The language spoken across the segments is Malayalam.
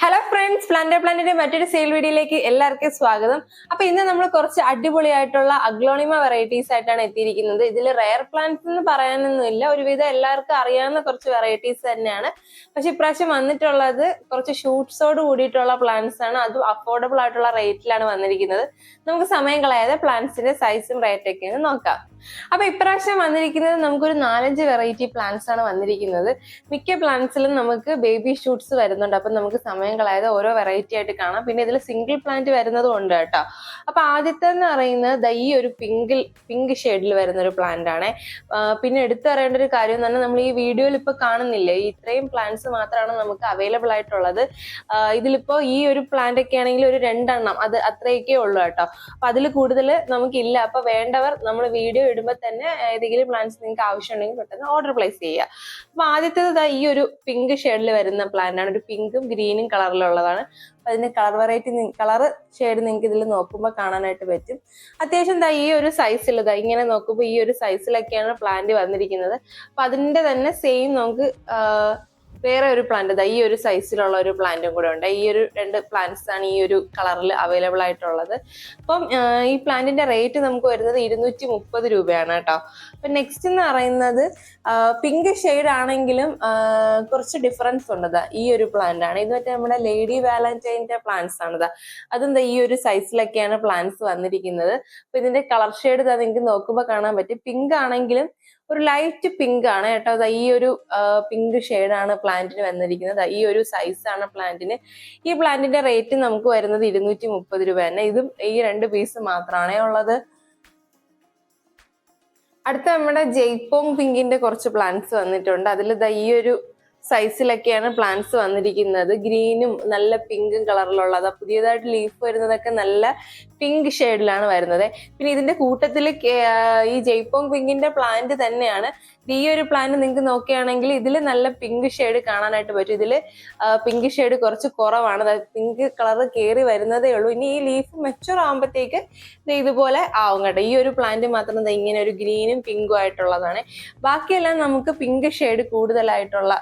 ഹലോ ഫ്രണ്ട്സ്, പ്ലാന്റിന്റെ മറ്റൊരു സെയിൽ വീഡിയോയിലേക്ക് എല്ലാവർക്കും സ്വാഗതം. അപ്പൊ ഇന്ന് നമ്മൾ കുറച്ച് അടിപൊളിയായിട്ടുള്ള അഗ്ലോണിമ വെറൈറ്റീസ് ആയിട്ടാണ് എത്തിയിരിക്കുന്നത്. ഇതിൽ റയർ പ്ലാന്റ്സ് എന്ന് പറയാനൊന്നുമില്ല, ഒരുവിധം എല്ലാവർക്കും അറിയാവുന്ന കുറച്ച് വെറൈറ്റീസ് തന്നെയാണ്. പക്ഷെ ഇപ്രാവശ്യം വന്നിട്ടുള്ളത് കുറച്ച് ഷൂട്ട്സോട് കൂടിയിട്ടുള്ള പ്ലാന്റ്സ് ആണ്. അതും അഫോർഡബിൾ ആയിട്ടുള്ള റേറ്റിലാണ് വന്നിരിക്കുന്നത്. നമുക്ക് സമയം കളയാതെ പ്ലാന്റ്സിന്റെ സൈസും റേറ്റൊക്കെ ഒന്ന് നോക്കാം. അപ്പൊ ഇപ്രാവശ്യം വന്നിരിക്കുന്നത് നമുക്കൊരു 4-5 വെറൈറ്റി പ്ലാന്റ്സ് ആണ് വന്നിരിക്കുന്നത്. മിക്ക പ്ലാന്റ്സിലും നമുക്ക് ബേബി ഷൂട്ട്സ് വരുന്നുണ്ട്. അപ്പൊ നമുക്ക് സമയം കളയാതെ ഓരോ വെറൈറ്റി ആയിട്ട് കാണാം. പിന്നെ ഇതിൽ സിംഗിൾ പ്ലാന്റ് വരുന്നതും ഉണ്ട് കേട്ടോ. അപ്പൊ ആദ്യത്തെ എന്ന് പറയുന്നത് ഈ ഒരു പിങ്ക് ഷെയ്ഡിൽ വരുന്ന ഒരു പ്ലാന്റ് ആണ്. പിന്നെ എടുത്തു പറയേണ്ട ഒരു കാര്യം എന്ന് പറഞ്ഞാൽ, നമ്മൾ ഈ വീഡിയോയിൽ ഇപ്പൊ കാണുന്നില്ലേ, ഇത്രയും പ്ലാന്റ്സ് മാത്രമാണ് നമുക്ക് അവൈലബിൾ ആയിട്ടുള്ളത്. ഇതിലിപ്പോ ഈ ഒരു പ്ലാന്റ് ഒക്കെ ആണെങ്കിൽ ഒരു 2 എണ്ണം അത് അത്രയൊക്കെ ഉള്ളൂ കേട്ടോ. അപ്പൊ അതിൽ കൂടുതൽ നമുക്കില്ല. അപ്പൊ വേണ്ടവർ നമ്മൾ വീഡിയോ ഇടുമ്പോൾ തന്നെ ഏതെങ്കിലും പ്ലാന്റ്സ് നിങ്ങൾക്ക് ആവശ്യമുണ്ടെങ്കിൽ പെട്ടെന്ന് ഓർഡർ പ്ലേസ് ചെയ്യുക. അപ്പൊ ആദ്യത്തേത് ഈ ഒരു പിങ്ക് ഷെയ്ഡിൽ വരുന്ന പ്ലാന്റ് ആണ്. ഒരു പിങ്കും ഗ്രീനും കളറിലുള്ളതാണ്. അപ്പൊ അതിന്റെ കളർ ഷെയ്ഡ് നിങ്ങൾക്ക് ഇതിൽ നോക്കുമ്പോൾ കാണാനായിട്ട് പറ്റും. അത്യാവശ്യം ഈ ഒരു സൈസിൽ ഇങ്ങനെ നോക്കുമ്പോൾ ഈ ഒരു സൈസിലൊക്കെയാണ് പ്ലാന്റ് വന്നിരിക്കുന്നത്. അപ്പൊ അതിന്റെ തന്നെ സെയിം നമുക്ക് വേറെ ഒരു പ്ലാന്റ് ഈ ഒരു സൈസിലുള്ള ഒരു പ്ലാന്റും കൂടെ ഉണ്ട്. ഈ ഒരു 2 പ്ലാന്റ്സ് ആണ് ഈ ഒരു കളറിൽ അവൈലബിൾ ആയിട്ടുള്ളത്. അപ്പം ഈ പ്ലാന്റിന്റെ റേറ്റ് നമുക്ക് വരുന്നത് 230 രൂപയാണ് കേട്ടോ. അപ്പൊ നെക്സ്റ്റ് എന്ന് പറയുന്നത് പിങ്ക് ഷെയ്ഡ് ആണെങ്കിലും കുറച്ച് ഡിഫറൻസ് ഉണ്ട്. ഈ ഒരു പ്ലാന്റ് ആണ്. ഇത് മറ്റേ നമ്മുടെ ലേഡി വാലന്റൈൻ്റെ പ്ലാന്റ്സ് ആണ്. അതും ഈ ഒരു സൈസിലൊക്കെയാണ് പ്ലാന്റ്സ് വന്നിരിക്കുന്നത്. അപ്പൊ ഇതിന്റെ കളർ ഷെയ്ഡ് നിങ്ങൾക്ക് നോക്കുമ്പോൾ കാണാൻ പറ്റും. പിങ്ക് ആണെങ്കിലും ഒരു ലൈറ്റ് പിങ്ക് ആണ് കേട്ടോ. ഈ ഒരു പിങ്ക് ഷെയ്ഡാണ് പ്ലാന്റിന് വന്നിരിക്കുന്നത്. ഈ ഒരു സൈസാണ് പ്ലാന്റിന്. ഈ പ്ലാന്റിന്റെ റേറ്റ് നമുക്ക് വരുന്നത് 230 രൂപ തന്നെ. ഇതും ഈ 2 പീസ് മാത്രമാണേ ഉള്ളത്. അടുത്ത നമ്മുടെ ജയ്പോങ് പിങ്കിന്റെ കുറച്ച് പ്ലാന്റ്സ് വന്നിട്ടുണ്ട്. അതിൽ ഈ ഒരു സൈസിലൊക്കെയാണ് പ്ലാന്റ്സ് വന്നിരിക്കുന്നത്. ഗ്രീനും നല്ല പിങ്കും കളറിലുള്ളത്. പുതിയതായിട്ട് ലീഫ് വരുന്നതൊക്കെ നല്ല പിങ്ക് ഷെയ്ഡിലാണ് വരുന്നത്. പിന്നെ ഇതിന്റെ കൂട്ടത്തിൽ ഈ ജയ്പോങ് പിങ്കിന്റെ പ്ലാന്റ് തന്നെയാണ്. ഈ ഒരു പ്ലാന്റ് നിങ്ങൾക്ക് നോക്കുകയാണെങ്കിൽ ഇതിൽ നല്ല പിങ്ക് ഷെയ്ഡ് കാണാനായിട്ട് പറ്റും. ഇതിൽ പിങ്ക് ഷെയ്ഡ് കുറച്ച് കുറവാണ്. പിങ്ക് കളർ കയറി വരുന്നതേ ഉള്ളൂ. ഇനി ഈ ലീഫ് മെച്ചൂർ ആകുമ്പോഴത്തേക്ക് ഇതുപോലെ ആവും കേട്ടോ. ഈ ഒരു പ്ലാന്റ് മാത്രം ഇങ്ങനെ ഒരു ഗ്രീനും പിങ്കും ആയിട്ടുള്ളതാണ്. ബാക്കിയെല്ലാം നമുക്ക് പിങ്ക് ഷെയ്ഡ് കൂടുതലായിട്ടുള്ള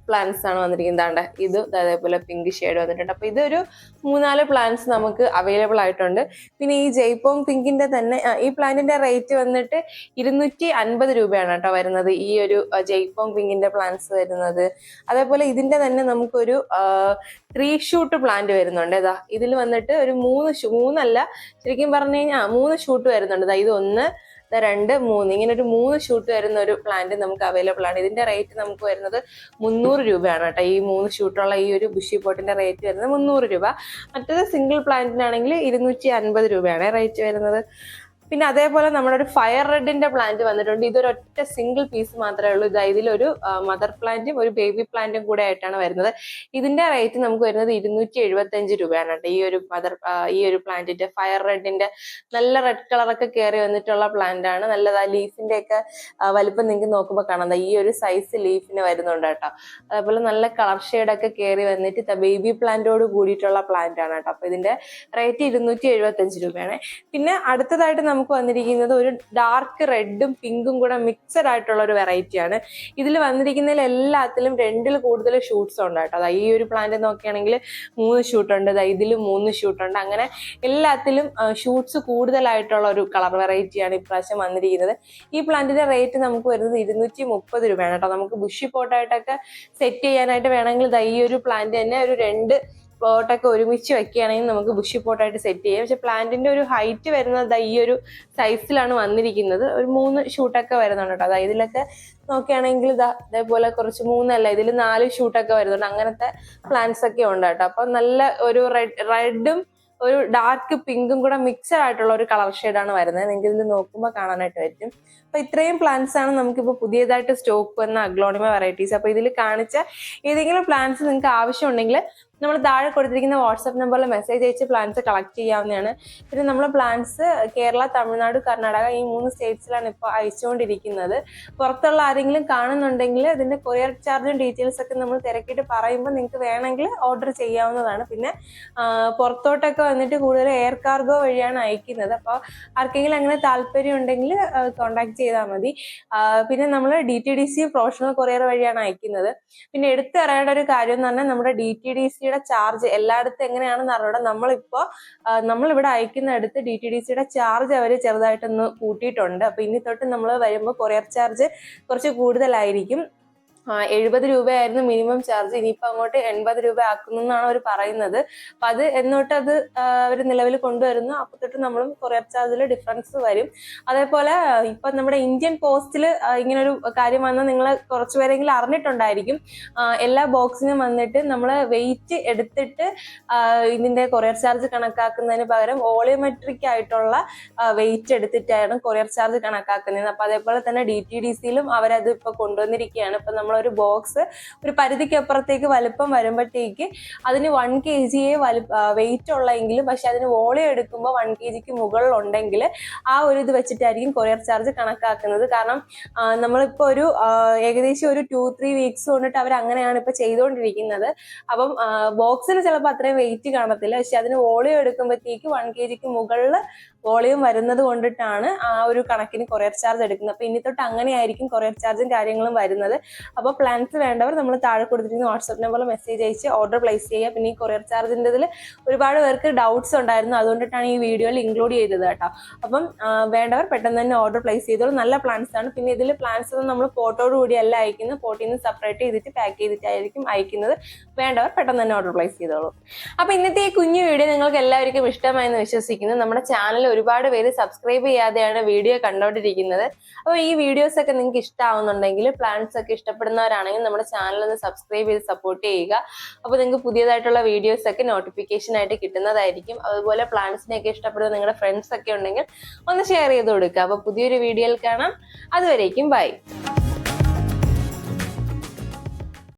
പ്ലാന്റ്സ് ആണ് വന്നിരിക്കുന്നത്. ഇത് അതേപോലെ പിങ്ക് ഷെയ്ഡ് വന്നിട്ടുണ്ട്. അപ്പൊ ഇതൊരു 3-4 പ്ലാന്റ്സ് നമുക്ക് അവൈലബിൾ ആയിട്ടുണ്ട്. പിന്നെ ഈ ജയ്പോങ് പിങ്കിന്റെ തന്നെ ഈ പ്ലാന്റിന്റെ റേറ്റ് വന്നിട്ട് 250 രൂപയാണ് കേട്ടോ വരുന്നത്. ഈ ഒരു ജയ്പോങ് പിങ്കിന്റെ പ്ലാന്റ്സ് വരുന്നത്. അതേപോലെ ഇതിന്റെ തന്നെ നമുക്കൊരു 3 ഷൂട്ട് പ്ലാന്റ് വരുന്നുണ്ട്. ഇതിൽ വന്നിട്ട് ഒരു 3 ശരിക്കും പറഞ്ഞു കഴിഞ്ഞാൽ 3 ഷൂട്ട് വരുന്നുണ്ട്. ഇത് 1, 2, 3 ഇങ്ങനെ ഒരു 3 ഷൂട്ട് വരുന്ന ഒരു പ്ലാന്റ് നമുക്ക് അവൈലബിൾ ആണ്. ഇതിന്റെ റേറ്റ് നമുക്ക് വരുന്നത് 300 രൂപയാണ് കേട്ടോ. ഈ 3 ഷൂട്ടുള്ള ഈ ഒരു ബുഷി പോട്ടിന്റെ റേറ്റ് വരുന്നത് 300 രൂപ. മറ്റേത് സിംഗിൾ പ്ലാന്റിനാണെങ്കിൽ 250 രൂപയാണ് റേറ്റ് വരുന്നത്. പിന്നെ അതേപോലെ നമ്മുടെ ഒരു ഫയർ റെഡിന്റെ പ്ലാന്റ് വന്നിട്ടുണ്ട്. ഇതൊരൊറ്റ സിംഗിൾ പീസ് മാത്രമേ ഉള്ളൂ. ഇതിലൊരു മദർ പ്ലാന്റും ഒരു ബേബി പ്ലാന്റും കൂടെ ആയിട്ടാണ് വരുന്നത്. ഇതിന്റെ റേറ്റ് നമുക്ക് വരുന്നത് 275 രൂപയാണ് കേട്ടോ. ഈ ഒരു പ്ലാന്റിന്റെ ഫയർ റെഡിന്റെ നല്ല റെഡ് കളറൊക്കെ കയറി വന്നിട്ടുള്ള പ്ലാന്റ് ആണ്. നല്ലതാ. ലീഫിന്റെ ഒക്കെ വലുപ്പം നിങ്ങൾക്ക് നോക്കുമ്പോൾ കാണാം. ഈ ഒരു സൈസ് ലീഫിന് വരുന്നുണ്ട് കേട്ടോ. അതേപോലെ നല്ല കളർ ഷെയ്ഡൊക്കെ കയറി വന്നിട്ട് ബേബി പ്ലാന്റോട് കൂടിയിട്ടുള്ള പ്ലാന്റ് ആണ് കേട്ടോ. അപ്പൊ ഇതിന്റെ റേറ്റ് 275 രൂപയാണ്. പിന്നെ അടുത്തതായിട്ട് നമുക്ക് വന്നിരിക്കുന്നത് ഒരു ഡാർക്ക് റെഡും പിങ്കും കൂടെ മിക്സഡ് ആയിട്ടുള്ള ഒരു വെറൈറ്റി ആണ്. ഇതിൽ വന്നിരിക്കുന്നതിൽ എല്ലാത്തിലും 2-ൽ കൂടുതൽ ഷൂട്ട്സ് ഉണ്ട് കേട്ടോ. ഈ ഒരു പ്ലാന്റ് നോക്കുകയാണെങ്കിൽ 3 ഷൂട്ട് ഉണ്ട്. ഇതിലും 3 ഷൂട്ട് ഉണ്ട്. അങ്ങനെ എല്ലാത്തിലും ഷൂട്ട്സ് കൂടുതലായിട്ടുള്ള ഒരു കളർ വെറൈറ്റിയാണ് ഇപ്രാവശ്യം വന്നിരിക്കുന്നത്. ഈ പ്ലാന്റിന്റെ റേറ്റ് നമുക്ക് വരുന്നത് 230 രൂപയാണ് കേട്ടോ. നമുക്ക് ബുഷി പോട്ടായിട്ടൊക്കെ സെറ്റ് ചെയ്യാനായിട്ട് വേണമെങ്കിൽ ഈ ഒരു പ്ലാന്റ് തന്നെ ഒരു 2 പോട്ടൊക്കെ ഒരുമിച്ച് വെക്കുകയാണെങ്കിൽ നമുക്ക് ബുഷി പോട്ടായിട്ട് സെറ്റ് ചെയ്യാം. പക്ഷെ പ്ലാന്റിന്റെ ഒരു ഹൈറ്റ് വരുന്നത് ഈ ഒരു സൈസിലാണ് വന്നിരിക്കുന്നത്. ഒരു 3 ഷൂട്ടൊക്കെ വരുന്നുണ്ട് കേട്ടോ. ഇതിലൊക്കെ നോക്കുകയാണെങ്കിൽ അതേപോലെ കുറച്ച് 3 ഇതിൽ 4 ഷൂട്ടൊക്കെ വരുന്നുണ്ട്. അങ്ങനത്തെ പ്ലാന്റ്സ് ഒക്കെ ഉണ്ട് കേട്ടോ. അപ്പൊ നല്ല ഒരു റെഡും ഒരു ഡാർക്ക് പിങ്കും കൂടെ മിക്സഡ് ആയിട്ടുള്ള ഒരു കളർ ഷെയ്ഡാണ് വരുന്നത്. നിങ്ങൾക്ക് ഇതിൽ നോക്കുമ്പോൾ കാണാനായിട്ട് പറ്റും. അപ്പൊ ഇത്രയും പ്ലാന്റ്സ് ആണ് നമുക്കിപ്പോൾ പുതിയതായിട്ട് സ്റ്റോക്ക് വന്ന അഗ്ലോണിമ വെറൈറ്റീസ്. അപ്പൊ ഇതിൽ കാണിച്ച ഏതെങ്കിലും പ്ലാന്റ്സ് നിങ്ങൾക്ക് ആവശ്യമുണ്ടെങ്കിൽ നമ്മൾ താഴെ കൊടുത്തിരിക്കുന്ന വാട്സ്ആപ്പ് നമ്പറിൽ മെസ്സേജ് അയച്ച് പ്ലാന്റ്സ് കളക്ട് ചെയ്യാവുന്നതാണ്. പിന്നെ നമ്മൾ പ്ലാന്റ്സ് കേരള, തമിഴ്നാട്, കർണാടക ഈ 3 സ്റ്റേറ്റ്സിലാണ് ഇപ്പോൾ അയച്ചുകൊണ്ടിരിക്കുന്നത്. പുറത്തുള്ള ആരെങ്കിലും കാണുന്നുണ്ടെങ്കിൽ ഇതിന്റെ കൊറിയർ ചാർജും ഡീറ്റെയിൽസ് ഒക്കെ നമ്മൾ തിരക്കിയിട്ട് പറയുമ്പോൾ നിങ്ങൾക്ക് വേണമെങ്കിൽ ഓർഡർ ചെയ്യാവുന്നതാണ്. പിന്നെ പുറത്തോട്ടൊക്കെ വന്നിട്ട് കൂടുതൽ എയർ കാർഗോ വഴിയാണ് അയക്കുന്നത്. അപ്പോൾ ആർക്കെങ്കിലും അങ്ങനെ താല്പര്യം ഉണ്ടെങ്കിൽ കോൺടാക്ട് ചെയ്താൽ മതി. പിന്നെ നമ്മൾ DTDC പ്രൊഫഷണൽ കൊറിയർ വഴിയാണ് അയക്കുന്നത്. പിന്നെ എടുത്തു പറയേണ്ട ഒരു കാര്യം എന്ന് പറഞ്ഞാൽ നമ്മുടെ DTDCയുടെ ചാർജ് എല്ലായിടത്തും എങ്ങനെയാണെന്ന് അറിഞ്ഞൂടാ. നമ്മളിവിടെ അയക്കുന്നിടത്ത് DTDCയുടെ ചാർജ് അവർ ചെറുതായിട്ടൊന്ന് കൂട്ടിയിട്ടുണ്ട്. അപ്പൊ ഇനി തൊട്ട് നമ്മൾ വരുമ്പോൾ കൊറിയർ ചാർജ് കുറച്ച് കൂടുതലായിരിക്കും. 70 രൂപയായിരുന്നു മിനിമം ചാർജ്, ഇനിയിപ്പോൾ അങ്ങോട്ട് 80 രൂപ ആക്കുന്നു എന്നാണ് അവർ പറയുന്നത്. അപ്പൊ അത് എന്നോട്ട് അത് അവർ നിലവിൽ കൊണ്ടുവരുന്നു. അപ്പൊ തൊട്ട് നമ്മളും കൊറിയർ ചാർജിൽ ഡിഫറൻസ് വരും. അതേപോലെ ഇപ്പൊ നമ്മുടെ ഇന്ത്യൻ പോസ്റ്റിൽ ഇങ്ങനൊരു കാര്യം വന്നാൽ നിങ്ങൾ കുറച്ചുപേരെങ്കിലും അറിഞ്ഞിട്ടുണ്ടായിരിക്കും. എല്ലാ ബോക്സിനും വന്നിട്ട് നമ്മൾ വെയിറ്റ് എടുത്തിട്ട് ഇതിന്റെ കൊറിയർ ചാർജ് കണക്കാക്കുന്നതിന് പകരം വോളിയോമെട്രിക് ആയിട്ടുള്ള വെയിറ്റ് എടുത്തിട്ടാണ് കൊറിയർ ചാർജ് കണക്കാക്കുന്നത്. അപ്പൊ അതേപോലെ തന്നെ DTDCയിലും അവരത് ഇപ്പൊ കൊണ്ടുവന്നിരിക്കുകയാണ്. ഇപ്പൊ നമ്മളൊരു ബോക്സ് ഒരു പരിധിക്ക് അപ്പുറത്തേക്ക് വലുപ്പം വരുമ്പോഴത്തേക്ക് അതിന് 1 kg വെയിറ്റ് ഉള്ളെങ്കിലും പക്ഷെ അതിന് വോളിയം എടുക്കുമ്പോൾ 1 kg മുകളിൽ ഉണ്ടെങ്കിൽ ആ ഒരു ഇത് വെച്ചിട്ടായിരിക്കും കൊറിയർ ചാർജ് കണക്കാക്കുന്നത്. കാരണം നമ്മളിപ്പോ ഏകദേശം ഒരു 2-3 വീക്സ് കൊണ്ടിട്ട് അവർ അങ്ങനെയാണ് ഇപ്പൊ ചെയ്തുകൊണ്ടിരിക്കുന്നത്. അപ്പം ബോക്സിന് ചിലപ്പോൾ അത്രയും വെയിറ്റ് കാണത്തില്ല, പക്ഷെ അതിന് വോളിയം എടുക്കുമ്പോഴത്തേക്ക് 1 kg മുകളിൽ വോളിയം വരുന്നത് കൊണ്ടിട്ടാണ് ആ ഒരു കണക്കിന് കൊറിയർ ചാർജ് എടുക്കുന്നത്. അപ്പൊ ഇനി തൊട്ട് അങ്ങനെയായിരിക്കും കൊറിയർ ചാർജും കാര്യങ്ങളും വരുന്നത്. അപ്പോൾ പ്ലാൻസ് വേണ്ടവർ നമ്മൾ താഴെ കൊടുത്തിരിക്കുന്ന വാട്സ്ആപ്പ് നമ്പറിൽ മെസ്സേജ് അയച്ച് ഓർഡർ പ്ലേസ് ചെയ്യുക. പിന്നെ ഈ കൊറിയർ ചാർജിൻ്റെതിൽ ഒരുപാട് പേർക്ക് ഡൗട്ട്സ് ഉണ്ടായിരുന്നു, അതുകൊണ്ടിട്ടാണ് ഈ വീഡിയോയിൽ ഇൻക്ലൂഡ് ചെയ്തത് കേട്ടോ. അപ്പം വേണ്ടവർ പെട്ടെന്ന് തന്നെ ഓർഡർ പ്ലേസ് ചെയ്തോളൂ. നല്ല പ്ലാൻസ് ആണ്. പിന്നെ ഇതിൽ പ്ലാൻസ് ഒന്നും നമ്മൾ പോട്ടോട് കൂടിയല്ല അയക്കുന്നത്, പോട്ടിൽ നിന്ന് സെപ്പറേറ്റ് ചെയ്തിട്ട് പാക്ക് ചെയ്തിട്ടായിരിക്കും അയക്കുന്നത്. വേണ്ടവർ പെട്ടെന്ന് തന്നെ ഓർഡർ പ്ലേസ് ചെയ്തോളൂ. അപ്പൊ ഇന്നത്തെ ഈ കുഞ്ഞു വീഡിയോ നിങ്ങൾക്ക് എല്ലാവർക്കും ഇഷ്ടമായെന്ന് വിശ്വസിക്കുന്നു. നമ്മുടെ ചാനൽ ഒരുപാട് പേര് സബ്സ്ക്രൈബ് ചെയ്യാതെയാണ് വീഡിയോ കണ്ടുകൊണ്ടിരിക്കുന്നത്. അപ്പോൾ ഈ വീഡിയോസ് ഒക്കെ നിങ്ങൾക്ക് ഇഷ്ടമാവുന്നുണ്ടെങ്കിൽ, പ്ലാൻസ് ഒക്കെ ഇഷ്ടപ്പെടുന്നവരാണെങ്കിൽ നമ്മുടെ ചാനൽ ഒന്ന് സബ്സ്ക്രൈബ് ചെയ്ത് സപ്പോർട്ട് ചെയ്യുക. അപ്പോൾ നിങ്ങൾക്ക് പുതിയതായിട്ടുള്ള വീഡിയോസ് ഒക്കെ നോട്ടിഫിക്കേഷൻ ആയിട്ട് കിട്ടുന്നതായിരിക്കും. അതുപോലെ പ്ലാൻസിനെയൊക്കെ ഇഷ്ടപ്പെടുന്ന നിങ്ങളുടെ ഫ്രണ്ട്സ് ഒക്കെ ഉണ്ടെങ്കിൽ ഒന്ന് ഷെയർ ചെയ്ത് കൊടുക്കുക. അപ്പോൾ പുതിയൊരു വീഡിയോയിൽ കാണാം. അതുവരേക്കും ബൈ.